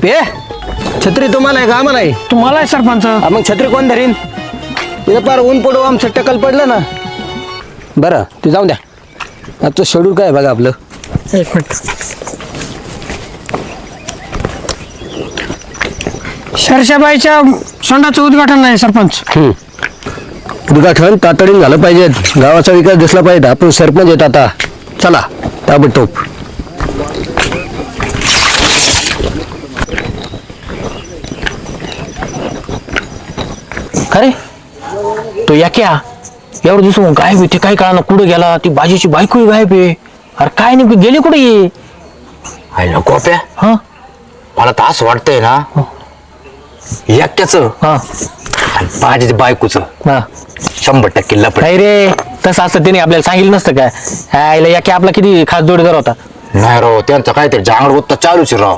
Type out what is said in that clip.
पे छत्री तुम्हाला आहे का आम्हाला आहे? तुम्हाला आहे सरपंच. मग छत्री कोण धरीन? तिथं पार ऊन पडू आमचं टकल पडलं ना. बरं ते जाऊन द्या. आजचं शेड्यूल काय आहे बघा आपलं. एक मिनिट. शरशाबाईच्या सोंडाचं उद्घाटन नाही सरपंच. उद्घाटन तातडीने झालं पाहिजे. गावाचा विकास दिसला पाहिजे. आपण सरपंच येत आता. चला ताबडतोब. अरे तो याक्या एवढं दिवस मग गायब आहे. ते काय कळा ना कुठं गेला. ती बाजीची बायको गायब आहे. अरे काय नेमकी गेली कुठे ये? आयला गोप्या, हा मला तर असं वाटतंय ना एकट्याचं हा आणि बाजीच्या बायकोचं हा 100% लपड. नाही रे, तसं असतं त्याने आपल्याला सांगितलं नसतं काय. याक्या आपला किती खास जोडीदार होता. नाही राव, त्यांचं काहीतरी जांगड होता चालूच आहे राव.